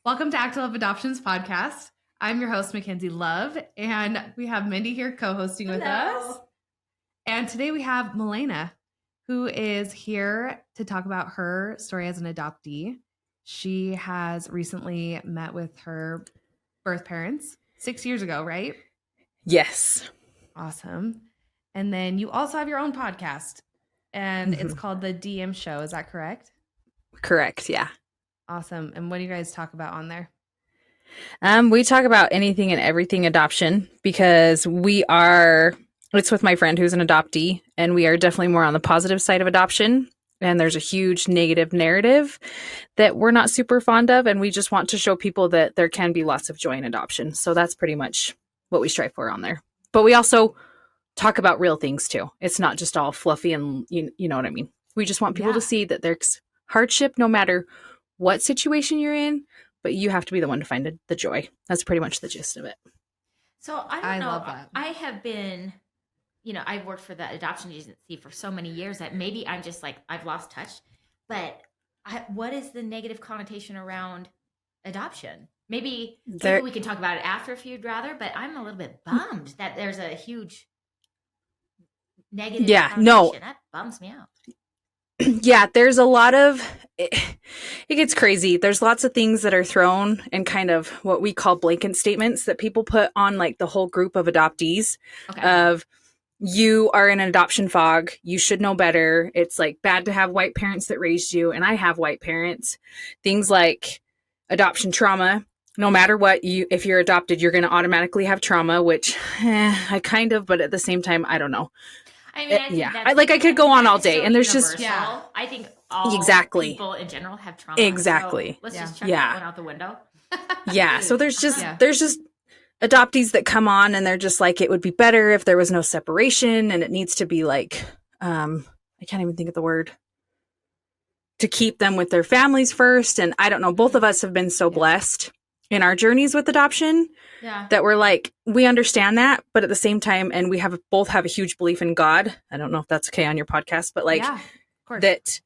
Welcome to Active Love Adoptions podcast. I'm your host, Mackenzie Love, and we have Mindy here co-hosting with us. And today we have Milena, who is here to talk about her story as an adoptee. She has recently met with her birth parents 6 years ago, right? Yes. Awesome. And then you also have your own podcast, and it's called The DM Show. Is that correct? Correct. Yeah. Awesome. And what do you guys talk about on there? We talk about anything and everything adoption because it's with my friend who's an adoptee, and we are definitely more on the positive side of adoption. And there's a huge negative narrative that we're not super fond of. And we just want to show people that there can be lots of joy in adoption. So that's pretty much what we strive for on there. But we also talk about real things too. It's not just all fluffy and you know what I mean? We just want people to see that there's hardship no matter what situation you're in, but you have to be the one to find the joy. That's pretty much the gist of it. So I don't know. love that. I have been, I've worked for the adoption agency for so many years that maybe I'm just like, I've lost touch. But what is the negative connotation around adoption? Maybe we can talk about it after if you'd rather, but I'm a little bit bummed that there's a huge negative connotation. No. That bums me out. Yeah, there's a lot of it gets crazy. There's lots of things that are thrown and kind of what we call blanket statements that people put on like the whole group of adoptees of you are in an adoption fog. You should know better. It's like bad to have white parents that raised you. And I have white parents. Things like adoption trauma. No matter what, if you're adopted, you're going to automatically have trauma, which I kind of, but at the same time, I don't know. I mean, I could go on all day, and there's universal. just I think all people in general have trauma. Exactly. So let's just chuck that one out the window. So there's just adoptees that come on, and they're just like, it would be better if there was no separation, and it needs to be like, I can't even think of the word, to keep them with their families first. And I don't know. Both of us have been so blessed in our journeys with adoption that we're like, we understand that, but at the same time, and we both have a huge belief in God. I don't know if that's okay on your podcast, but like that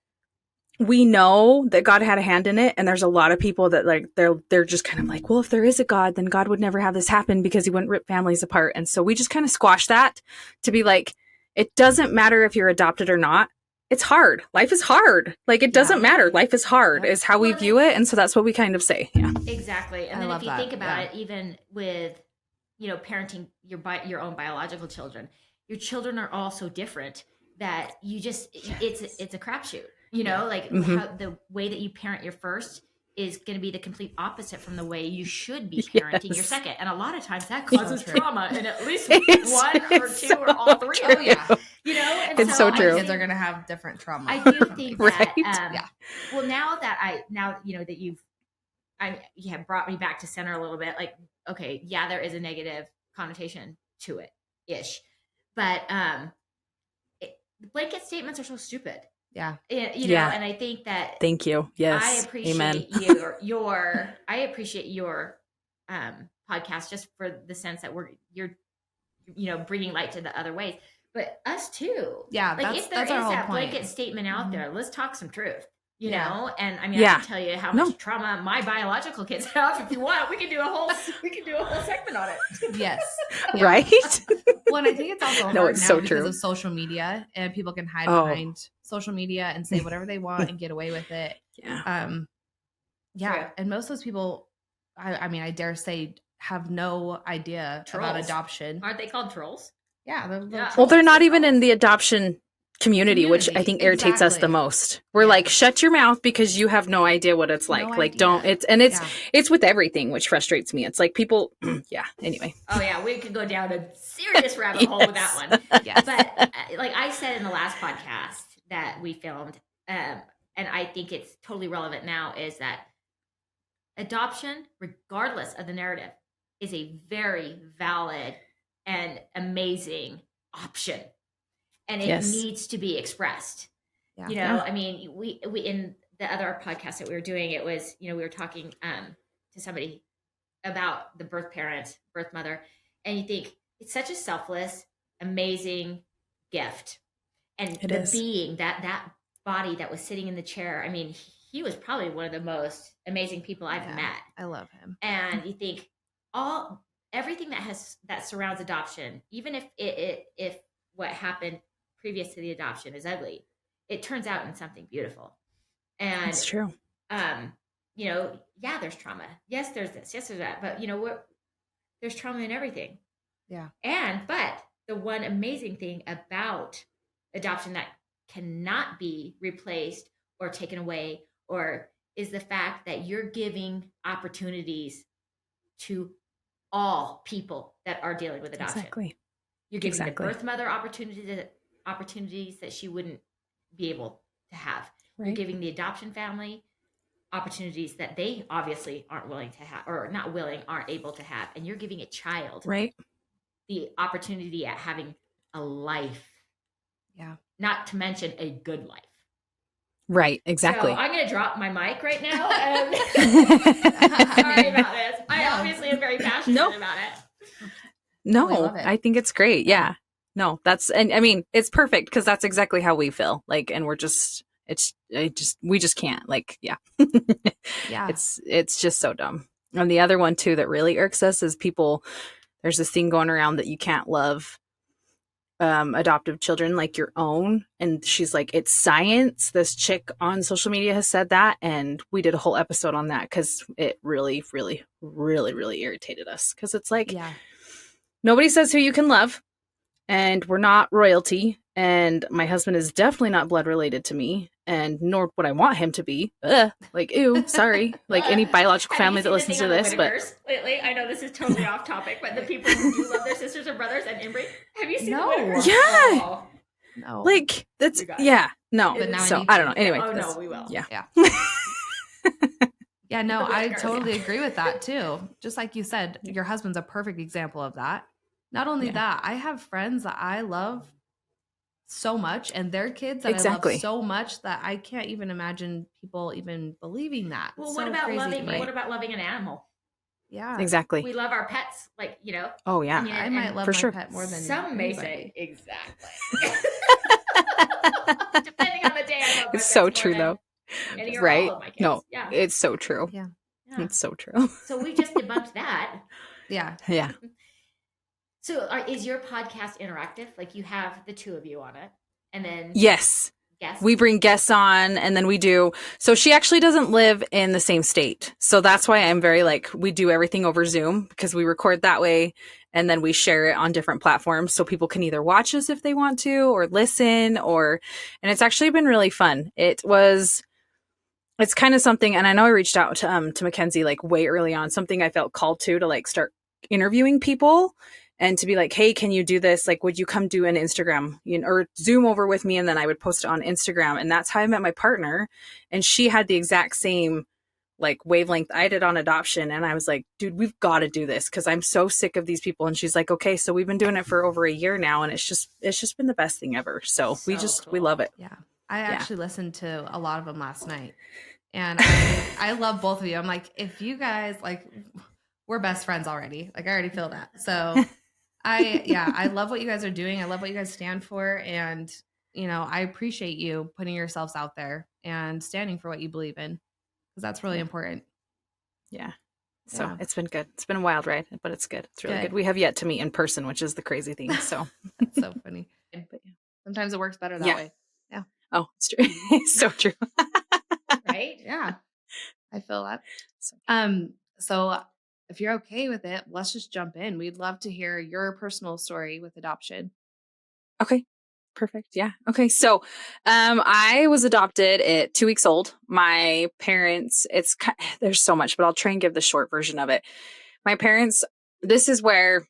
we know that God had a hand in it. And there's a lot of people that like, they're just kind of like, well, if there is a God, then God would never have this happen because he wouldn't rip families apart. And so we just kind of squash that to be like, it doesn't matter if you're adopted or not. It's hard. Life is hard. Like, it doesn't matter. Life is hard is how we view it. And so that's what we kind of say. Yeah, exactly. And then if you think about it, even with, parenting your own biological children, your children are all so different that you just, it's a crapshoot, how the way that you parent your first is going to be the complete opposite from the way you should be parenting your second. And a lot of times that causes trauma in at least one or two or all three. Oh, yeah. And it's so true. Kids are going to have different trauma. I do think that, well, now that that you have brought me back to center a little bit, like, okay, yeah, there is a negative connotation to it ish, but the blanket statements are so stupid. Yeah. And I think that thank you. Yes. I appreciate Amen. I appreciate your podcast just for the sense that you're bringing light to the other ways, but us too. Yeah. Like if there is that blanket statement out there, let's talk some truth, know? And I mean, I can tell you how much trauma my biological kids have. If you want, we can do a whole segment on it. Yes. Right. Well, and I think it's also hard it's now so because true. of social media, and people can hide behind social media and say whatever they want and get away with it. Yeah. And most of those people, I mean, I dare say, have no idea about adoption. Aren't they called trolls? Yeah. Well, they're not even in the adoption community, which I think irritates us the most. We're like, shut your mouth because you have no idea what it's like. It's with everything, which frustrates me. It's like people, anyway. Oh yeah, we could go down a serious rabbit hole with that one. Yes. But like I said in the last podcast that we filmed, and I think it's totally relevant now, is that adoption, regardless of the narrative, is a very valid and amazing option. And it needs to be expressed. I mean, we in the other podcast that we were doing, it was, we were talking to somebody about the birth mother, and you think it's such a selfless, amazing gift. And being that body that was sitting in the chair, I mean, he was probably one of the most amazing people I've met. I love him. And you think everything that surrounds adoption, even if what happened previous to the adoption is ugly, it turns out in something beautiful. And It's true. There's trauma. Yes, there's this. Yes, there's that. But there's trauma in everything. Yeah. But the one amazing thing about adoption that cannot be replaced or taken away is the fact that you're giving opportunities to all people that are dealing with adoption. Exactly. You're giving the birth mother opportunities that she wouldn't be able to have. Right. You're giving the adoption family opportunities that they obviously aren't willing to have, or not willing, aren't able to have. And you're giving a child the opportunity at having a life. Yeah. Not to mention a good life. Right, exactly. So I'm going to drop my mic right now. Sorry about this. I obviously am very passionate about it. No, I think it's great. Yeah. No, and I mean, it's perfect because that's exactly how we feel. Like, and we just can't. Like, yeah. Yeah. It's just so dumb. And the other one too that really irks us is there's this thing going around that you can't love adoptive children like your own, and she's like, it's science. This chick on social media has said that, and we did a whole episode on that because it really, really, really, really irritated us, because it's like, nobody says who you can love, and we're not royalty, and my husband is definitely not blood related to me, and nor would I want him to be. Like, ew, sorry. Like any biological family that listens to this, but lately, I know this is totally off topic, but the people who do love their sisters and brothers and inbreed, have you seen the Whitakers? Yeah. Oh. No. Like, that's, no. But now so I don't know. Anyway. Oh, no, we will. Yeah. Yeah, no, I totally agree with that too. Just like you said, your husband's a perfect example of that. Not only that, I have friends that I love so much, and their kids that I love so much that I can't even imagine people even believing that. Well, what about loving an animal? Yeah, exactly. We love our pets, like, Oh yeah, I might love my pet more than some may say. Exactly. Depending on the day, I love my it's so pets true though. Right? No, yeah. It's so true. Yeah, it's so true. So we just debunked that. Yeah. So is your podcast interactive? Like, you have the two of you on it, and then yes, guests? We bring guests on, and then we do. So she actually doesn't live in the same state, so that's why I'm very we do everything over Zoom, because we record that way, and then we share it on different platforms, so people can either watch us if they want to, or listen, and it's actually been really fun. It's kind of something, and I know I reached out to Mackenzie way early on, something I felt called to start interviewing people. And to be like, hey, can you do this? Would you come do an Instagram, or Zoom over with me? And then I would post it on Instagram. And that's how I met my partner. And she had the exact same wavelength I did on adoption. And I was like, dude, we've got to do this, because I'm so sick of these people. And she's like, okay, so we've been doing it for over a year now, and it's just been the best thing ever. So we love it. Yeah. I actually listened to a lot of them last night, and I love both of you. I'm like, if you guys we're best friends already. I already feel that. So I love what you guys are doing. I love what you guys stand for. And, I appreciate you putting yourselves out there and standing for what you believe in, because that's really important. Yeah. So it's been good. It's been a wild ride, but it's good. It's really good. We have yet to meet in person, which is the crazy thing. So that's so funny. But sometimes it works better that way. Yeah. Oh, it's true. It's so true. Right? Yeah. I feel that. So if you're okay with it, let's just jump in. We'd love to hear your personal story with adoption. Okay. Perfect. Yeah. Okay. So, I was adopted at 2 weeks old. My parents, there's so much, but I'll try and give the short version of it. My parents, this is where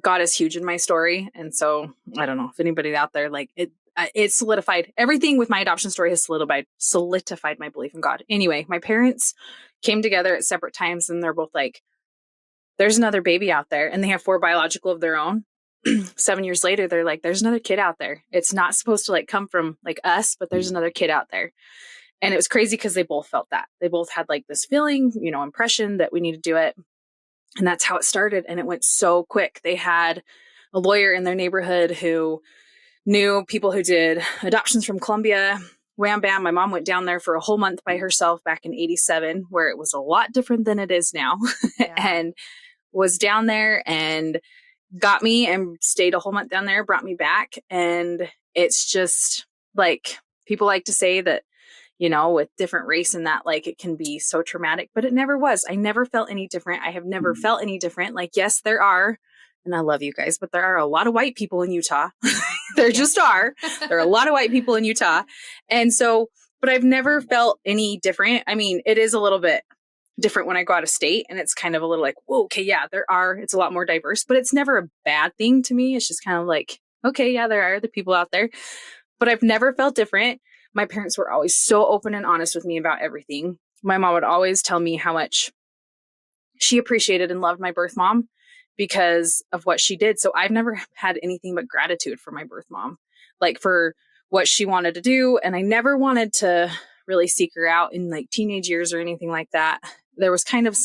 God is huge in my story. And so I don't know if anybody out there, it solidified everything with my adoption story, has solidified my belief in God. Anyway, my parents came together at separate times, and they're both like, there's another baby out there, and they have 4 biological of their own. 7 years later, they're like, there's another kid out there. It's not supposed to come from us, but there's another kid out there. And it was crazy because they both felt that. They both had this feeling, impression that we need to do it. And that's how it started. And it went so quick. They had a lawyer in their neighborhood who knew people who did adoptions from Colombia, wham bam, my mom went down there for a whole month by herself back in 87, where it was a lot different than it is now. Yeah. And was down there and got me and stayed a whole month down there, brought me back. And it's just like, people like to say that, you know, with different race and that, like, it can be so traumatic, but it never was. I never felt any different. I have never felt any different. Like, yes, there are, and I love you guys, but there are a lot of white people in Utah. There just are. There are a lot of white people in Utah. And so, but I've never felt any different. I mean, it is a little bit different when I go out of state, and it's kind of a little like, whoa, okay, yeah, it's a lot more diverse, but it's never a bad thing to me. It's just kind of like, okay, yeah, there are other people out there, but I've never felt different. My parents were always so open and honest with me about everything. My mom would always tell me how much she appreciated and loved my birth mom because of what she did. So I've never had anything but gratitude for my birth mom, like for what she wanted to do. And I never wanted to really seek her out in like teenage years or anything like that. There was kind of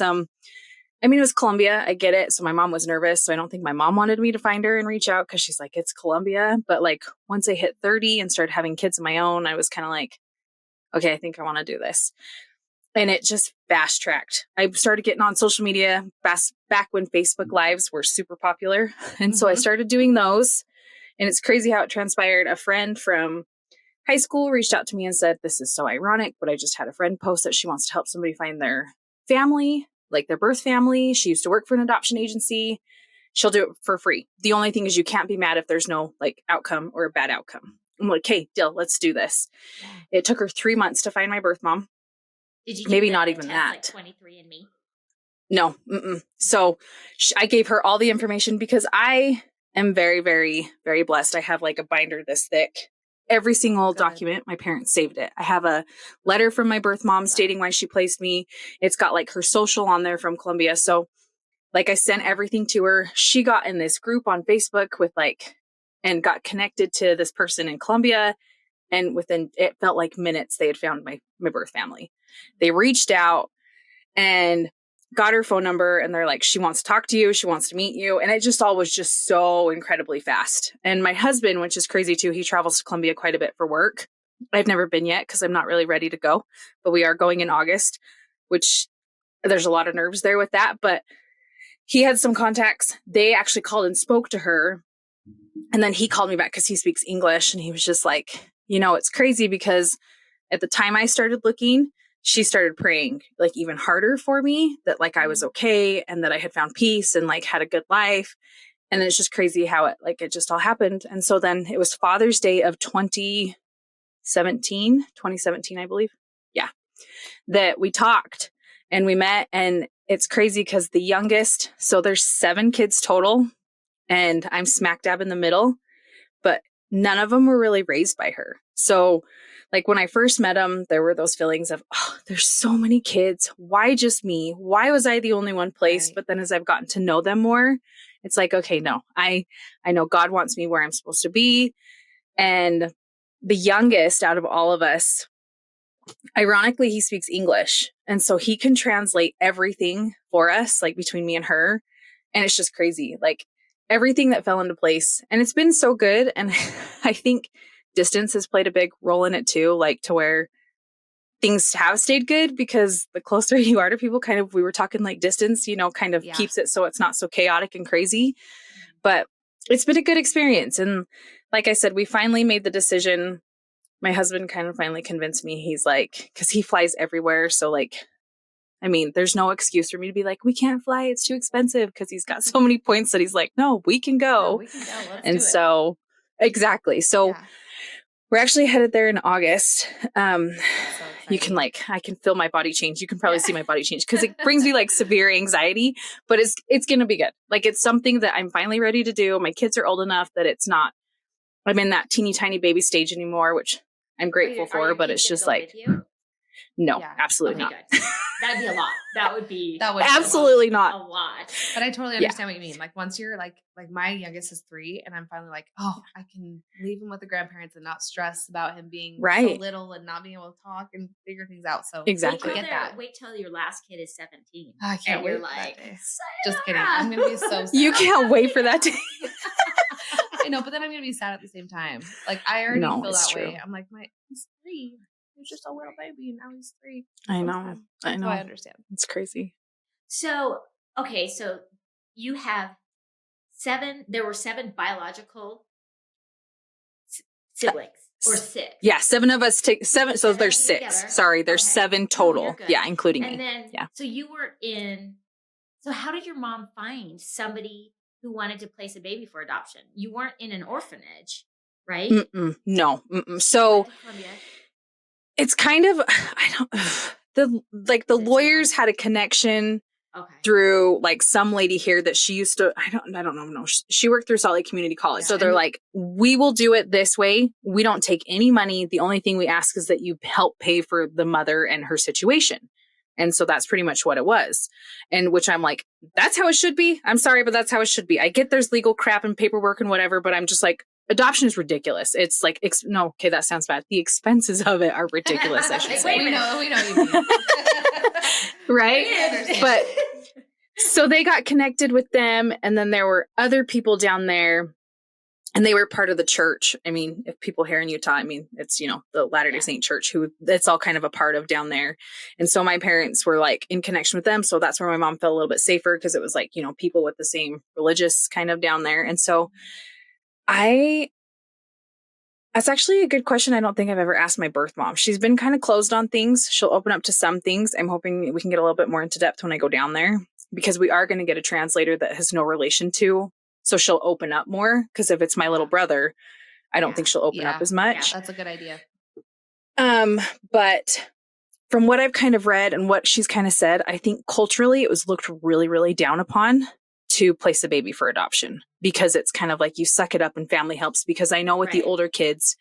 it was Colombia. I get it. So my mom was nervous. So I don't think my mom wanted me to find her and reach out because she's like, it's Colombia. But like once I hit 30 and started having kids of my own, I was kind of like, okay, I think I want to do this. And it just fast tracked. I started getting on social media back when Facebook Lives were super popular. And so I started doing those. And it's crazy how it transpired. A friend from high school reached out to me and said, this is so ironic, but I just had a friend post that she wants to help somebody find their family, like their birth family. She used to work for an adoption agency. She'll do it for free. The only thing is you can't be mad if there's no like outcome or a bad outcome. I'm like, hey, deal, let's do this. Yeah. It took her 3 months to find my birth mom. Did you maybe not even that? Like 23 and me? No. So I gave her all the information because I am very, very, very blessed. I have like a binder this thick. Every single document, my parents saved it. I have a letter from my birth mom stating why she placed me. It's got like her social on there from Colombia. So like I sent everything to her. She got in this group on Facebook and got connected to this person in Colombia. And within, it felt like minutes, they had found my birth family. They reached out and got her phone number, and they're like, she wants to talk to you. She wants to meet you. And it just all was just so incredibly fast. And my husband, which is crazy too, he travels to Colombia quite a bit for work. I've never been yet because I'm not really ready to go, but we are going in August, which there's a lot of nerves there with that. But he had some contacts. They actually called and spoke to her. And then he called me back because he speaks English. And he was just like, you know, it's crazy because at the time I started looking, she started praying like even harder for me, that like I was okay and that I had found peace and like had a good life. And it's just crazy how it just all happened. And so then it was Father's Day of 2017, I believe. Yeah. That we talked and we met, and it's crazy because the youngest, so there's 7 kids total and I'm smack dab in the middle, but none of them were really raised by her. So like when I first met them, there were those feelings of, oh, there's so many kids. Why just me? Why was I the only one placed? Right. But then as I've gotten to know them more, it's like, okay, no, I know God wants me where I'm supposed to be. And the youngest out of all of us, ironically, he speaks English. And so he can translate everything for us, like between me and her. And it's just crazy. Like everything that fell into place. And it's been so good. And I think distance has played a big role in it too, like to where things have stayed good because the closer you are to people, kind of, we were talking like distance, you know, kind of keeps it so it's not so chaotic and crazy. But it's been a good experience. And like I said, we finally made the decision. My husband kind of finally convinced me. He's like, because he flies everywhere. So like, I mean, there's no excuse for me to be like, we can't fly. It's too expensive, because he's got so many points that he's like, no, we can go. No, we can go. Let's and do it. So exactly. So we're actually headed there in August. You can I can feel my body change. You can probably see my body change because it brings me like severe anxiety, but it's going to be good. Like it's something that I'm finally ready to do. My kids are old enough that I'm in that teeny tiny baby stage anymore, which I'm grateful for, but it's just like, no, absolutely not. Good. That'd be a lot. That would be absolutely not a lot. But I totally understand what you mean. Like once you're like my youngest is 3 and I'm finally like, oh, I can leave him with the grandparents and not stress about him being so little and not being able to talk and figure things out. So exactly. Get that. Wait till your last kid is 17. I can't wait. You're like, just kidding. I'm gonna be so sad. You can't wait for that day. I know, but then I'm going to be sad at the same time. Like, I already feel that way. I'm like, he's 3. He's just a little baby. And now he's 3. I know. I know. So I understand. It's crazy. So, okay. So you have 7, there were 7 biological siblings or 6. Yeah. 7 of us take 7. So there's 6. Together. Sorry. There's 7 total. Yeah. Including and me. Then, so you were so how did your mom find somebody who wanted to place a baby for adoption? You weren't in an orphanage, right? No. So it's kind of, the lawyers had a connection through like some lady here that she used to, I don't know. No, she worked through Salt Lake Community College. Yeah. So they're like, we will do it this way. We don't take any money. The only thing we ask is that you help pay for the mother and her situation. And so that's pretty much what it was. And which I'm like, that's how it should be. I'm sorry, but that's how it should be. I get there's legal crap and paperwork and whatever, but I'm just like, adoption is ridiculous. It's like, okay, that sounds bad. The expenses of it are ridiculous, I should say. We know you mean. Right? But so they got connected with them. And then there were other people down there. And they were part of the church. I mean, if people here in Utah, I mean, it's, the Latter-day Saint church who it's all kind of a part of down there. And so my parents were like in connection with them. So that's where my mom felt a little bit safer because it was like, people with the same religious kind of down there. And so that's actually a good question. I don't think I've ever asked my birth mom. She's been kind of closed on things. She'll open up to some things. I'm hoping we can get a little bit more into depth when I go down there because we are going to get a translator that has no relation to. So she'll open up more because if it's my little brother, I don't think she'll open up as much. Yeah, that's a good idea. But from what I've kind of read and what she's kind of said, I think culturally it was looked really, really down upon to place a baby for adoption because it's kind of like you suck it up and family helps. Because I know with the older kids,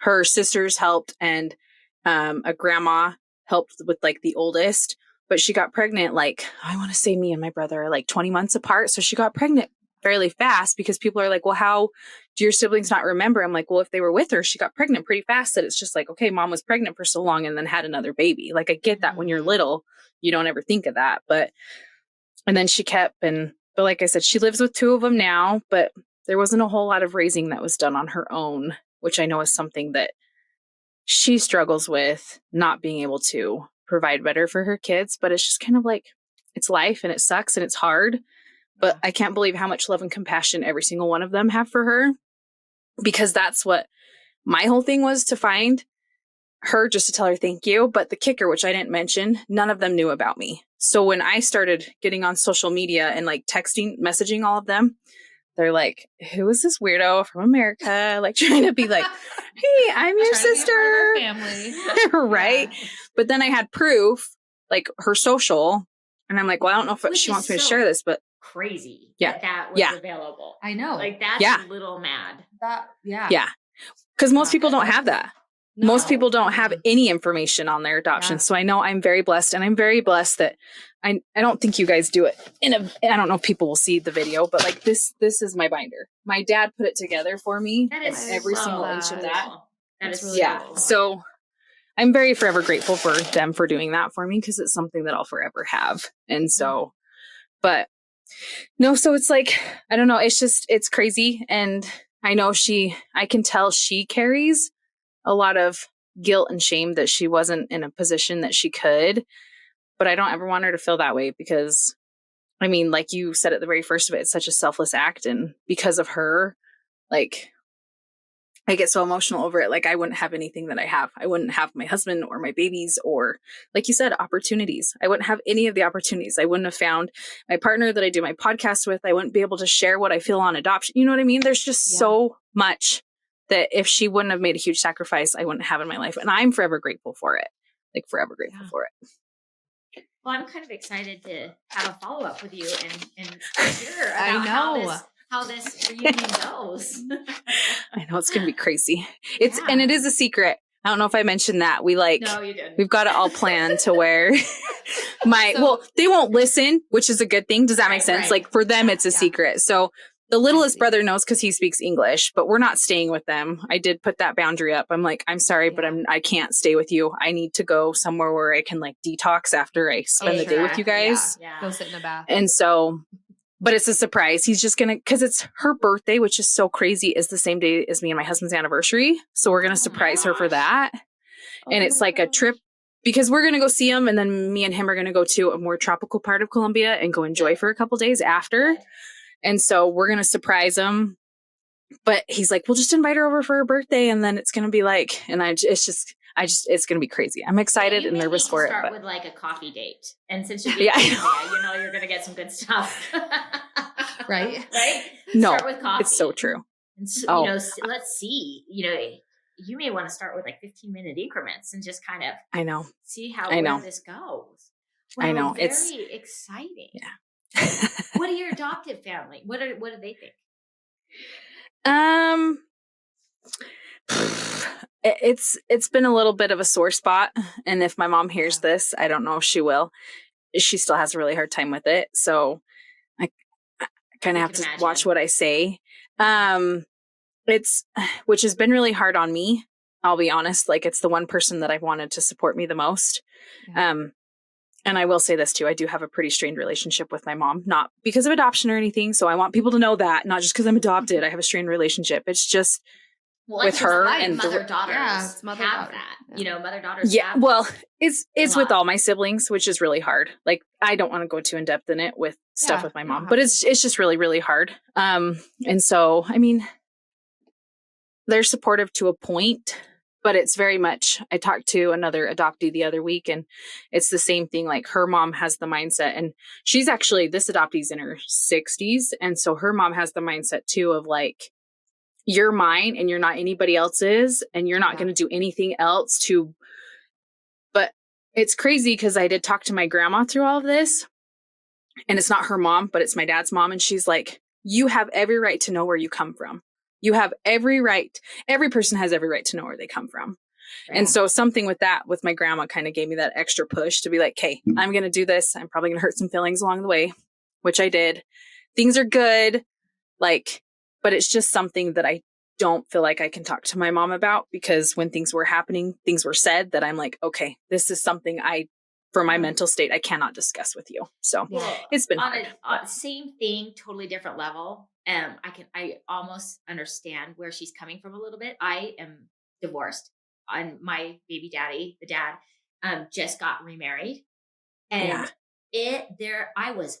her sisters helped and a grandma helped with like the oldest, but she got pregnant like, I want to say me and my brother are like 20 months apart. So she got pregnant fairly fast because people are like, well, how do your siblings not remember? I'm like, well, if they were with her, she got pregnant pretty fast that it's just like, okay, mom was pregnant for so long and then had another baby. Like I get that when you're little, you don't ever think of that. And then she kept, but like I said, she lives with 2 of them now, but there wasn't a whole lot of raising that was done on her own, which I know is something that she struggles with, not being able to provide better for her kids. But it's just kind of like, it's life and it sucks and it's hard. But I can't believe how much love and compassion every single one of them have for her, because that's what my whole thing was, to find her just to tell her thank you. But the kicker, which I didn't mention, none of them knew about me. So when I started getting on social media and like messaging all of them, they're like, who is this weirdo from America? Like trying to be like, hey, I'm your sister. Family. Right. Yeah. But then I had proof, like her social. And I'm like, well, I don't know if she wants me to share this, but crazy. Yeah. That was available. I know. Like that's a little mad. Yeah. Because most people don't have that. No. Most people don't have any information on their adoption. Yeah. So I know I'm very blessed, and I'm very blessed that I don't think you guys do it I don't know if people will see the video, but like this is my binder. My dad put it together for me. That is every single inch of that. That is really cool. So I'm very forever grateful for them for doing that for me, because it's something that I'll forever have. And so, but no, so it's like, I don't know. It's crazy. And I know I can tell she carries a lot of guilt and shame that she wasn't in a position that she could, but I don't ever want her to feel that way, because I mean, like you said at the very first of it, it's such a selfless act. And because of her, like, I get so emotional over it. Like I wouldn't have anything that I have. I wouldn't have my husband or my babies, or like you said, opportunities. I wouldn't have any of the opportunities. I wouldn't have found my partner that I do my podcast with. I wouldn't be able to share what I feel on adoption. You know what I mean? There's just so much that if she wouldn't have made a huge sacrifice, I wouldn't have in my life. And I'm forever grateful for it. Like forever grateful for it. Well, I'm kind of excited to have a follow-up with you and hear about how this reunion goes. I know it's going to be crazy. And it is a secret. I don't know if I mentioned that. No, you didn't. We've got it all planned to where they won't listen, which is a good thing. Does that make sense? Right. Like for them, it's a secret. So the littlest brother knows because he speaks English, but we're not staying with them. I did put that boundary up. I'm like, I'm sorry, but I can't stay with you. I need to go somewhere where I can like detox after I spend the day with you guys. Yeah. Go sit in a bath. And so but it's a surprise. He's just going to, because it's her birthday, which is so crazy, is the same day as me and my husband's anniversary. So we're going to surprise her for that. And it's like a trip because we're going to go see him. And then me and him are going to go to a more tropical part of Colombia and go enjoy for a couple days after. And so we're going to surprise him. But he's like, we'll just invite her over for her birthday. And then it's going to be like, and it's going to be crazy. I'm excited and nervous for it. Start with like a coffee date. And since you're you're going to get some good stuff. Right? No, start with coffee. It's so true. And so, let's see, you may want to start with like 15-minute increments and just kind of see where this goes. Well, I know. It's very exciting. Yeah. What are your adoptive family? What do they think? It's been a little bit of a sore spot. And if my mom hears this, I don't know if she will. She still has a really hard time with it. So I kind of have to watch what I say. Which has been really hard on me. I'll be honest. Like it's the one person that I've wanted to support me the most. Yeah. And I will say this too. I do have a pretty strained relationship with my mom, not because of adoption or anything. So I want people to know that, not just because I'm adopted. I have a strained relationship. It's just with her and mother-daughters have that. Yeah. Mother-daughters have well, it's with all my siblings, which is really hard. Like I don't want to go too in depth in it with stuff with my mom, but it's just really, really hard. And so, I mean, they're supportive to a point, but it's very much, I talked to another adoptee the other week and it's the same thing. Like her mom has the mindset and she's actually, this adoptee's in her 60s. And so her mom has the mindset too of like, you're mine and you're not anybody else's and you're not going to do anything else to, but it's crazy because I did talk to my grandma through all of this and it's not her mom, but it's my dad's mom. And she's like, you have every right to know where you come from. You have every right. Every person has every right to know where they come from. Yeah. And so something with that, with my grandma kind of gave me that extra push to be like, hey, I'm going to do this. I'm probably going to hurt some feelings along the way, which I did. Things are good. Like, but it's just something that I don't feel like I can talk to my mom about because when things were happening, things were said that I'm like, okay, this is something for my mental state, I cannot discuss with you. So it's been hard. Same thing, totally different level. I almost understand where she's coming from a little bit. I am divorced and my baby daddy, the dad, just got remarried and I was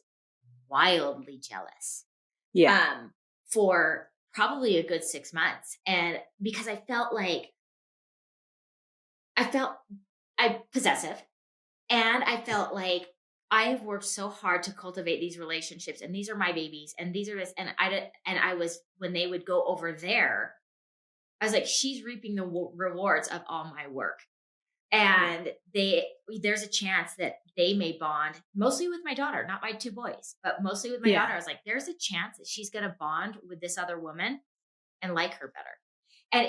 wildly jealous. Yeah. For probably a good 6 months. And because I felt I'm possessive and I felt like I've worked so hard to cultivate these relationships and these are my babies and these are this. And I was, when they would go over there, I was like, she's reaping the rewards of all my work. And there's a chance that they may bond mostly with my daughter, not my two boys, but mostly with my daughter. I was like, there's a chance that she's going to bond with this other woman and like her better. And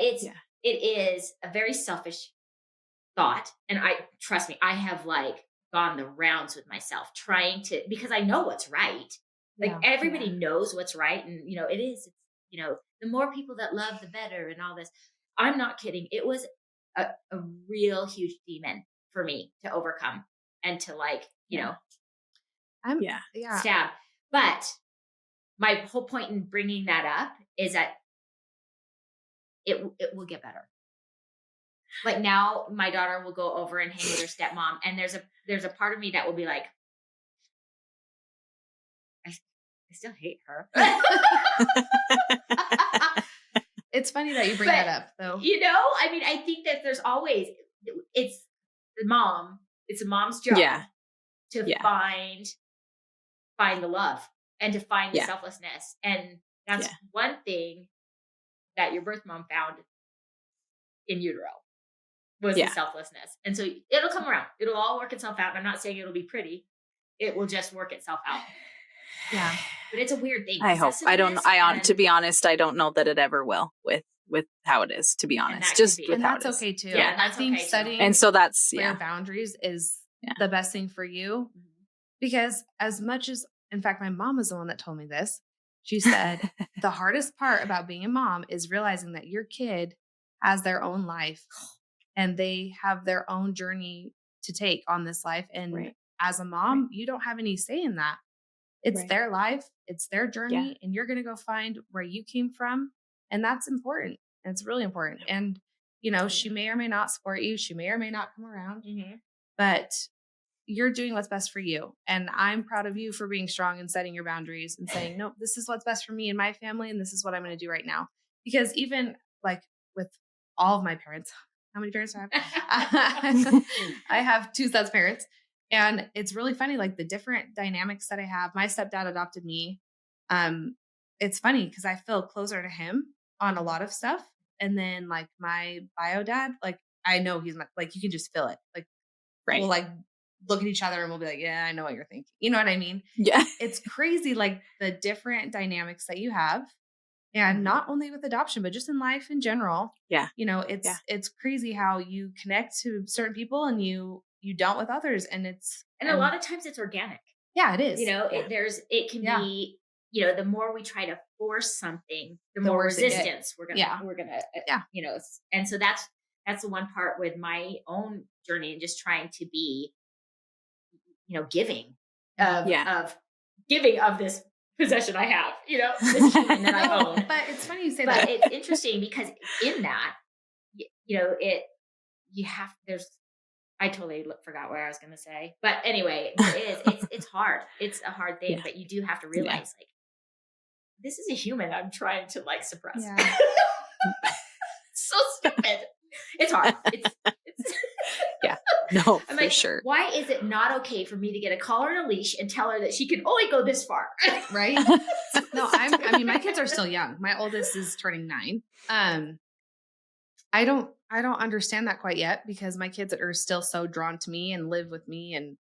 it is a very selfish thought. And trust me, I have like gone the rounds with myself trying to, because I know what's right. Like everybody knows what's right. And, the more people that love, the better and all this. I'm not kidding. It was a real huge demon for me to overcome and to stab. But my whole point in bringing that up is that it will get better. Like now my daughter will go over and hang with her stepmom and there's a part of me that will be like, I still hate her. It's funny that you bring that up though. I mean, I think that there's always, it's a mom's job to find the love and to find the selflessness. And that's one thing that your birth mom found in utero was the selflessness. And so it'll come around. It'll all work itself out. And I'm not saying it'll be pretty. It will just work itself out. Yeah. But it's a weird thing. I hope. To be honest, I don't know that it ever will with how it is, to be honest. And that's okay too. Yeah, I think setting and so that's clear boundaries is the best thing for you. Because as much as, in fact, my mom is the one that told me this. She said, the hardest part about being a mom is realizing that your kid has their own life and they have their own journey to take on this life. And as a mom, you don't have any say in that. It's their life, it's their journey, and you're going to go find where you came from. And that's important. And it's really important. And, she may or may not support you. She may or may not come around, but you're doing what's best for you. And I'm proud of you for being strong and setting your boundaries and saying, no, this is what's best for me and my family. And this is what I'm going to do right now. Because even like with all of my parents, how many parents do I have? I have 2 sets of parents. And it's really funny, like the different dynamics that I have. My stepdad adopted me. It's funny because I feel closer to him on a lot of stuff. And then like my bio dad, like I know he's like, you can just feel it. Like, we'll like look at each other and we'll be like, yeah, I know what you're thinking. You know what I mean? Yeah. It's crazy. Like the different dynamics that you have. And not only with adoption, but just in life in general. Yeah. It's crazy how you connect to certain people and you don't with others. And a lot of times it's organic. Yeah, it is. It can be, the more we try to force something, the more resistance we're gonna, and so that's the one part with my own journey and just trying to be, giving of this possession I have, this human that I own. But it's funny you say that. But it's interesting because in that, I totally forgot what I was going to say, but anyway, it's hard. It's a hard thing, but you do have to realize like, this is a human I'm trying to like suppress. Yeah. So stupid. It's hard. It's yeah. No, I'm for like, sure. Why is it not okay for me to get a collar and a leash and tell her that she can only go this far? Right? No, my kids are still young. My oldest is turning 9. I don't understand that quite yet because my kids are still so drawn to me and live with me. And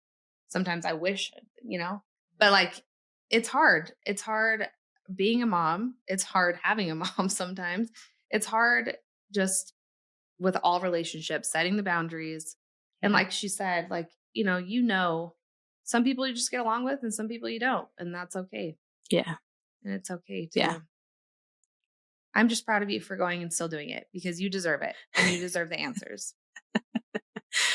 sometimes I wish, but like, it's hard. It's hard being a mom. It's hard having a mom sometimes. It's hard just with all relationships, setting the boundaries. And like she said, like, some people you just get along with and some people you don't. And that's okay. Yeah. And it's okay too. Yeah. I'm just proud of you for going and still doing it because you deserve it and you deserve the answers.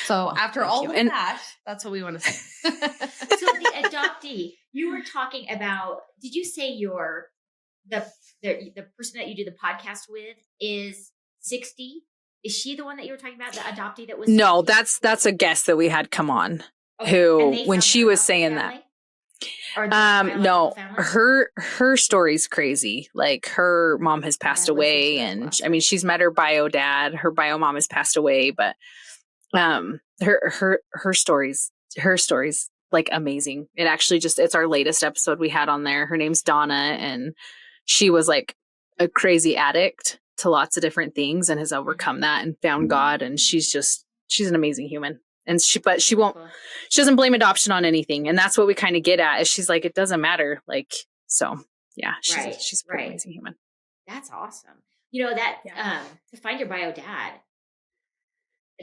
So after all of that, that's what we want to say. So the adoptee, you were talking about, did you say the person that you do the podcast with is 60? Is she the one that you were talking about, the adoptee that was 60? No, that's a guest that we had come on who, when she was saying that. No, her story's crazy. Like her mom has passed away and she's met her bio dad, her bio mom has passed away, but her story's like amazing. It actually it's our latest episode we had on there. Her name's Donna and she was like a crazy addict to lots of different things and has overcome that and found God. And she's an amazing human. And she doesn't blame adoption on anything. And that's what we kind of get at is she's like, it doesn't matter. Like, so yeah, she's a pretty amazing human. That's awesome. To find your bio dad,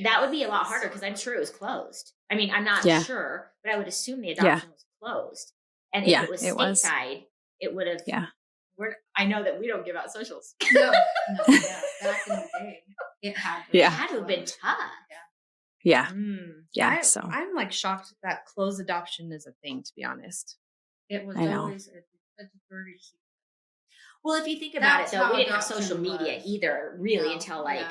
that would be a lot harder because I'm sure it was closed. I mean, I'm not sure, but I would assume the adoption was closed. And if it was stateside, it would have. Yeah. I know that we don't give out socials. No, back in the day, it had to have been tough. Yeah. Yeah. I'm like shocked that closed adoption is a thing, to be honest. It was always a dirty secret. Well, if you think about it, though, we didn't have social media either, really, until like,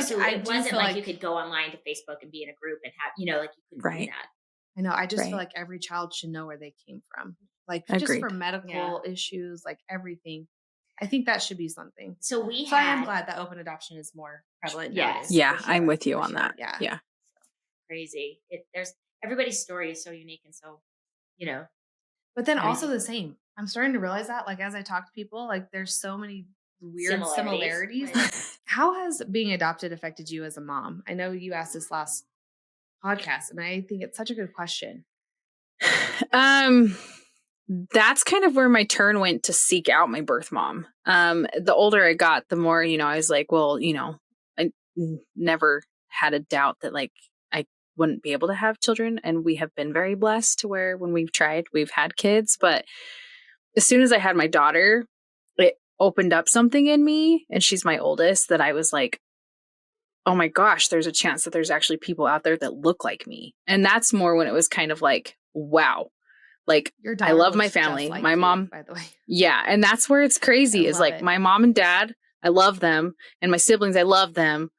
so it wasn't like you could go online to Facebook and be in a group and have, like you couldn't do that. I know. I just feel like every child should know where they came from. Like just for medical issues, like everything. I think that should be something. So I am glad that open adoption is more prevalent. Yes. Yeah. Sure. I'm with you on that. Yeah. Yeah. Crazy. Everybody's story is so unique and so, but then also the same. I'm starting to realize that like, as I talk to people, like there's so many weird similarities. Right. How has being adopted affected you as a mom? I know you asked this last podcast and I think it's such a good question. That's kind of where my turn went to seek out my birth mom. The older I got, the more, I was like, well, I never had a doubt that like I wouldn't be able to have children. And we have been very blessed to where when we've tried, we've had kids. But as soon as I had my daughter, it opened up something in me. And she's my oldest that I was like, oh my gosh, there's a chance that there's actually people out there that look like me. And that's more when it was kind of like, wow. Like, I love my family. My mom, by the way. Yeah. And that's where it's crazy is like my mom and dad, I love them. And my siblings, I love them.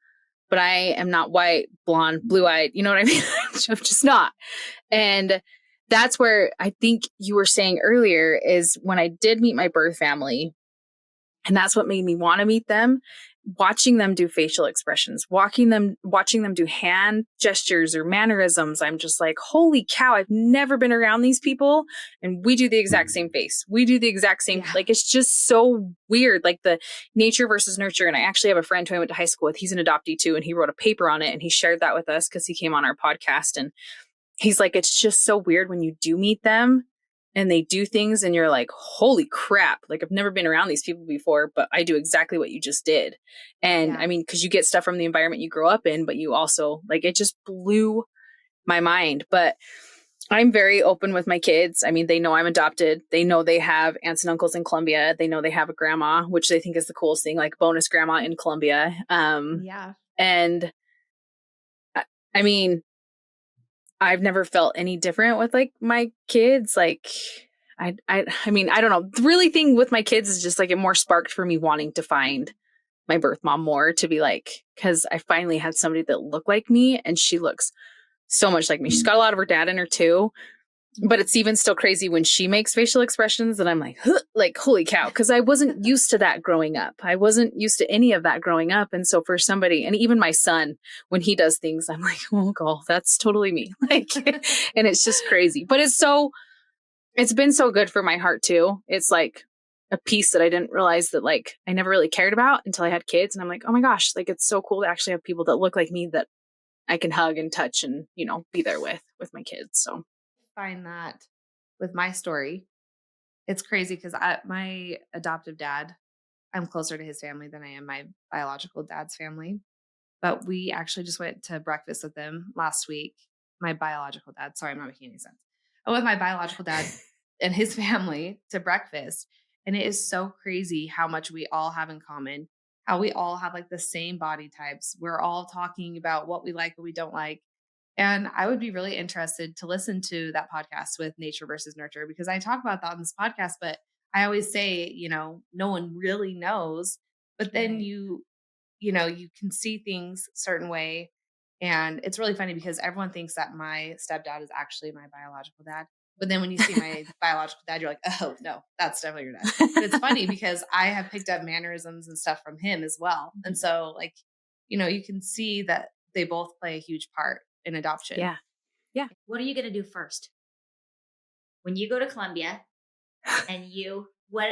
But I am not white, blonde, blue-eyed. You know what I mean? I'm just not. And that's where I think you were saying earlier is when I did meet my birth family, and that's what made me want to meet them, watching them do facial expressions, watching them do hand gestures or mannerisms. I'm just like, holy cow, I've never been around these people. And we do the exact same face. We do the exact same, like, it's just so weird, like the nature versus nurture. And I actually have a friend who I went to high school with. He's an adoptee too. And he wrote a paper on it and he shared that with us because he came on our podcast. And he's like, it's just so weird when you do meet them and they do things and you're like, holy crap, like I've never been around these people before, but I do exactly what you just did. And I mean, because you get stuff from the environment you grow up in, but you also, like, it just blew my mind. But I'm very open with my kids. I mean, they know I'm adopted. They know they have aunts and uncles in Colombia. They know they have a grandma, which they think is the coolest thing, like bonus grandma in Colombia. And I mean, I've never felt any different with like my kids. Like, I mean, I don't know. The really thing with my kids is just like it more sparked for me wanting to find my birth mom more, to be like, because I finally had somebody that looked like me and she looks so much like me. She's got a lot of her dad in her too, but it's even still crazy when she makes facial expressions that I'm like, huh, like, holy cow. Because I wasn't used to that growing up. I wasn't used to any of that growing up. And so for somebody, and even my son, when he does things, I'm like, oh God, that's totally me. Like, and it's just crazy, but it's been so good for my heart too. It's like a piece that I didn't realize that like I never really cared about until I had kids. And I'm like, oh my gosh, like it's so cool to actually have people that look like me that I can hug and touch and, you know, be there with my kids. So Find that with my story, it's crazy because my adoptive dad, I'm closer to his family than I am my biological dad's family. But we actually just went to breakfast with them last week. My biological dad, sorry, I'm not making any sense. I went with my biological dad and his family to breakfast. And it is so crazy how much we all have in common, how we all have like the same body types. We're all talking about what we like, what we don't like. And I would be really interested to listen to that podcast with Nature versus Nurture, because I talk about that on this podcast, but I always say, you know, no one really knows, but then you can see things a certain way. And it's really funny because everyone thinks that my stepdad is actually my biological dad. But then when you see my biological dad, you're like, oh no, that's definitely your dad. But it's funny because I have picked up mannerisms and stuff from him as well. And so like, you know, you can see that they both play a huge part in adoption. Yeah. Yeah. What are you going to do first? When you go to Colombia and what,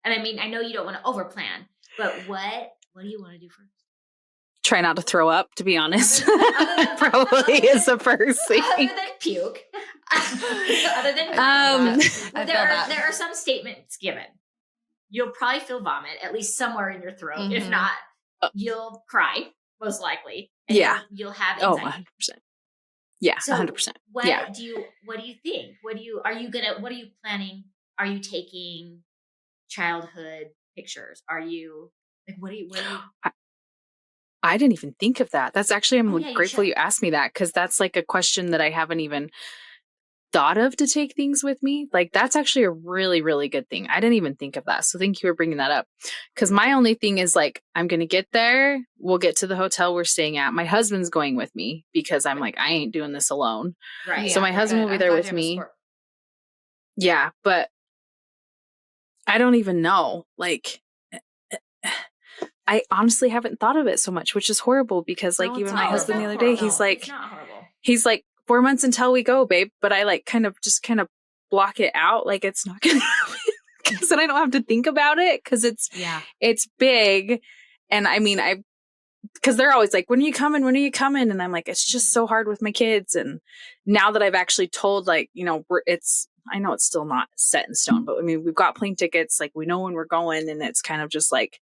and I mean, I know you don't want to overplan, but what do you want to do first? Try not to throw up, to be honest. Probably is the first thing. Other than puke. There are some statements given. You'll probably feel vomit, at least somewhere in your throat. Mm-hmm. If not, you'll cry, most likely. And you'll have anxiety. 100%. Yeah, so 100%. What do you think? What are you planning? Are you taking childhood pictures? Are you like, what do you I didn't even think of that. That's actually, I'm grateful you asked me that, because that's like a question that I haven't even thought of, to take things with me. Like, that's actually a really, really good thing. I didn't even think of that. So thank you for bringing that up. Because my only thing is like, I'm going to get there. We'll get to the hotel we're staying at. My husband's going with me because I'm like, I ain't doing this alone. Right. So my husband will be there with me. Yeah. But I don't even know. Like, I honestly haven't thought of it so much, which is horrible, because like even my husband the other day, he's like, 4 months until we go, babe. But I like kind of block it out. Like, it's not going to happen, because then I don't have to think about it, because it's big. And I mean, because they're always like, when are you coming? When are you coming? And I'm like, it's just so hard with my kids. And now that I've actually told, like, you know, I know it's still not set in stone, but I mean, we've got plane tickets, like we know when we're going, and it's kind of just like,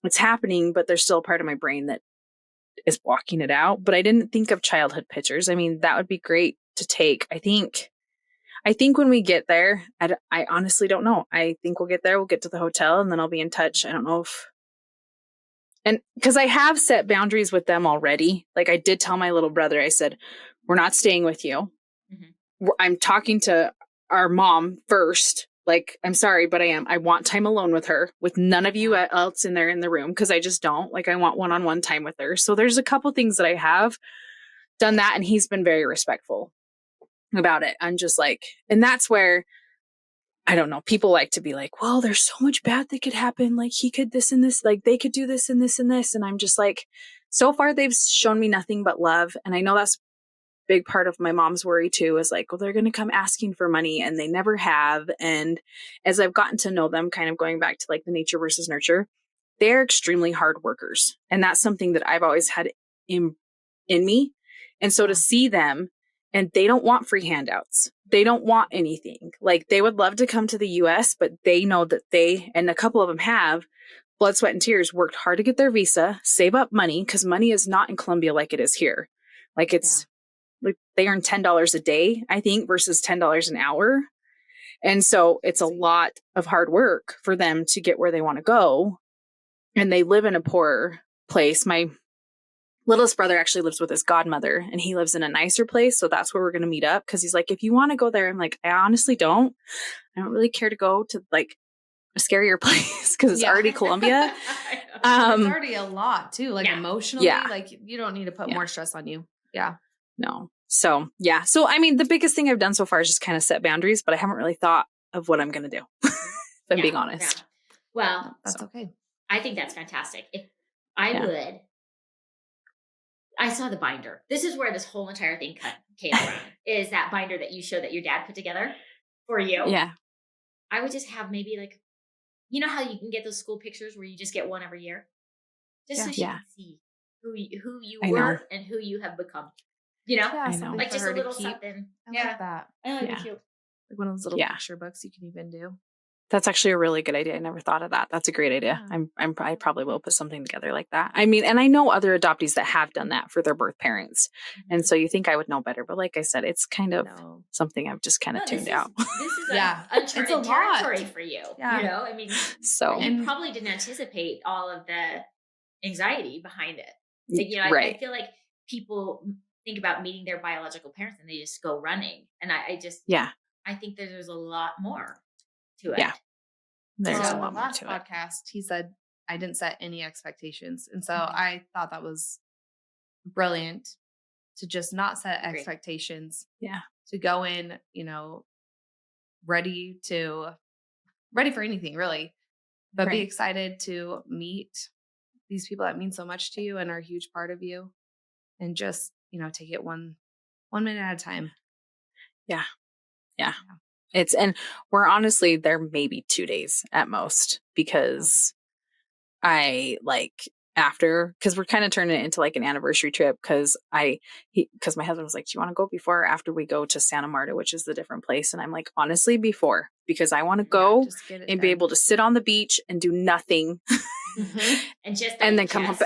it's happening, but there's still a part of my brain that is blocking it out. But I didn't think of childhood pictures. I mean, that would be great to take. I think when we get there, I honestly don't know. I think we'll get there. We'll get to the hotel and then I'll be in touch. I don't know and because I have set boundaries with them already. Like, I did tell my little brother, I said, we're not staying with you. Mm-hmm. I'm talking to our mom first. Like, I'm sorry, but I want time alone with her, with none of you else in there in the room, because I just don't. Like, I want one-on-one time with her. So there's a couple things that I have done that, and he's been very respectful about it. I'm just like, and that's where, I don't know, people like to be like, well, there's so much bad that could happen. Like, he could this and this, like they could do this and this and this. And I'm just like, so far they've shown me nothing but love. And I know that's big part of my mom's worry too, is like, well, they're going to come asking for money, and they never have. And as I've gotten to know them, kind of going back to like the nature versus nurture, they're extremely hard workers. And that's something that I've always had in me. And so to see them, and they don't want free handouts. They don't want anything. Like, they would love to come to the US, but they know that they, and a couple of them have, blood, sweat, and tears, worked hard to get their visa, save up money, because money is not in Colombia like it is here. Like, it's like they earn $10 a day, I think, versus $10 an hour. And so it's a lot of hard work for them to get where they want to go. And they live in a poor place. My littlest brother actually lives with his godmother, and he lives in a nicer place. So that's where we're going to meet up. Cause he's like, if you want to go there, I'm like, I honestly don't. I don't really care to go to like a scarier place, because it's already Colombia. It's already a lot too, like emotionally, Yeah. like you don't need to put more stress on you. Yeah. No. So, yeah. So, I mean, the biggest thing I've done so far is just kind of set boundaries, but I haven't really thought of what I'm going to do, if I'm being honest. Yeah. Well, that's okay. I think that's fantastic. If I I saw the binder. This is where this whole entire thing came around, is that binder that you showed that your dad put together for you. Yeah. I would just have maybe like, you know how you can get those school pictures where you just get one every year? Just so she can see who you were and who you have become. You know? Yeah, I know. Like just a little something. I love that. I know, it'd be cute. Like one of those little picture books you can even do. That's actually a really good idea. I never thought of that. That's a great idea. Yeah. I probably will put something together like that. I mean, and I know other adoptees that have done that for their birth parents. Mm-hmm. And so you think I would know better, but like I said, it's kind of something I've just kind of tuned out. This is uncharted territory for you. Yeah. You know, I mean, you probably didn't anticipate all of the anxiety behind it. Like, you know, I feel like people think about meeting their biological parents and they just go running. And I think that there's a lot more to it. Yeah. There's a lot more to it. Podcast, he said, I didn't set any expectations. And so I thought that was brilliant to just not set expectations. Yeah. To go in, you know, ready for anything really, but be excited to meet these people that mean so much to you and are a huge part of you, and just, you know, take it one minute at a time. Yeah. And we're honestly there maybe 2 days at most, because because we're kind of turning it into like an anniversary trip, because my husband was like, do you want to go before or after we go to Santa Marta, which is the different place? And I'm like, honestly, before, because I want to go and be able to sit on the beach and do nothing. And then come home.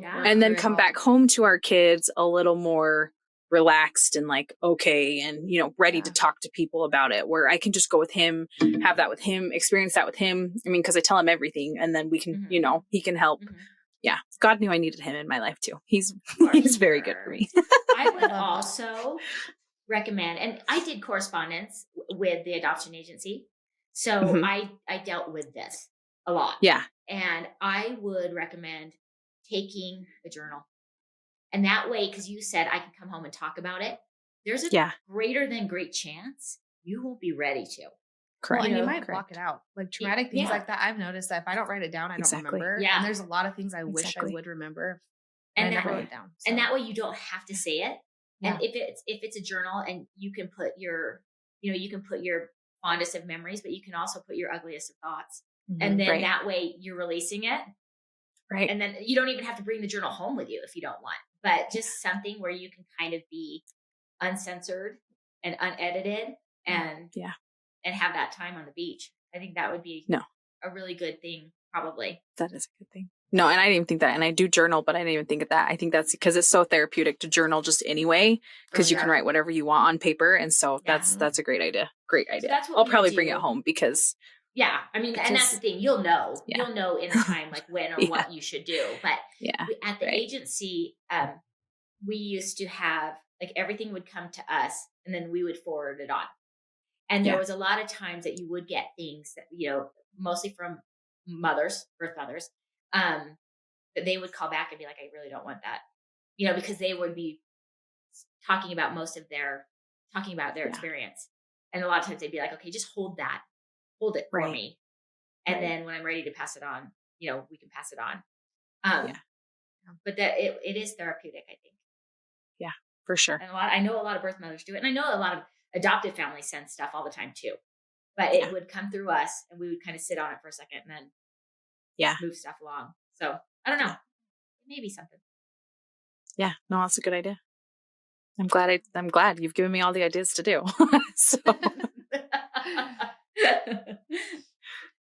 And then come back home to our kids a little more relaxed and like, okay. And, you know, ready to talk to people about it, where I can just go with him, have that with him, experience that with him. I mean, cause I tell him everything, and then we can, you know, he can help. Yeah. God knew I needed him in my life too. He's very good for me. I would also recommend, and I did correspondence with the adoption agency. So I dealt with this a lot. Yeah. And I would recommend taking a journal. And that way, because you said I can come home and talk about it, there's a greater than great chance you won't be ready to. Correct. Well, and you might block it out. Like traumatic things like that. I've noticed that if I don't write it down, I don't remember. Yeah. And there's a lot of things I wish I would remember. And I never wrote it down. So. And that way you don't have to say it. Yeah. And if it's a journal, and you can put your fondest of memories, but you can also put your ugliest of thoughts. And then that way you're releasing it. Right. And then you don't even have to bring the journal home with you if you don't want, but just something where you can kind of be uncensored and unedited and have that time on the beach. I think that would be a really good thing, probably. That is a good thing. No, and I didn't even think that. And I do journal, but I didn't even think of that. I think that's because it's so therapeutic to journal just anyway, because you can write whatever you want on paper. And so that's a great idea. Great idea. So that's what I'll probably bring it home, because I mean, and that's the thing. You'll know in a time like when or what you should do. But at the agency, we used to have like everything would come to us, and then we would forward it on. And there was a lot of times that you would get things that, mostly from birth mothers, that they would call back and be like, I really don't want that, because they would be talking about their experience. And a lot of times they'd be like, okay, just hold it for me. And then when I'm ready to pass it on, we can pass it on. But that it is therapeutic, I think. Yeah, for sure. And I know a lot of birth mothers do it. And I know a lot of adoptive families send stuff all the time too. But it would come through us and we would kind of sit on it for a second and then move stuff along. So I don't know. It may be something. Yeah, no, that's a good idea. I'm glad you've given me all the ideas to do. So